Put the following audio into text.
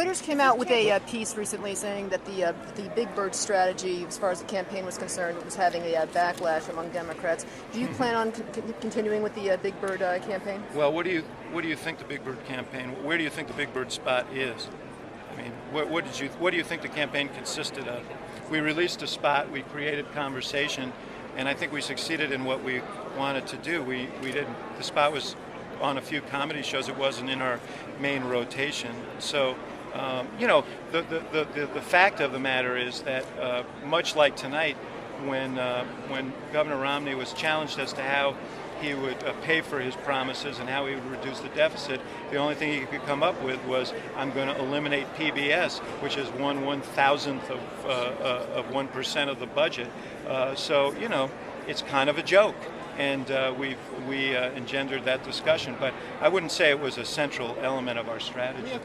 Reuters came out with a piece recently saying that the Big Bird strategy, as far as the campaign was concerned, was having a backlash among Democrats. Do you plan on continuing with the Big Bird campaign? Well, what do you think the Big Bird campaign? Where do you think the Big Bird spot is? I mean, what do you think the campaign consisted of? We released a spot, we created conversation, and I think we succeeded in what we wanted to do. We didn't. The spot was on a few comedy shows. It wasn't in our main rotation. So, the fact of the matter is that much like tonight, when Governor Romney was challenged as to how he would pay for his promises and how he would reduce the deficit, the only thing he could come up with was, I'm going to eliminate PBS, which is 1/1000th of 1% of the budget. So, it's kind of a joke. And we engendered that discussion, but I wouldn't say it was a central element of our strategy.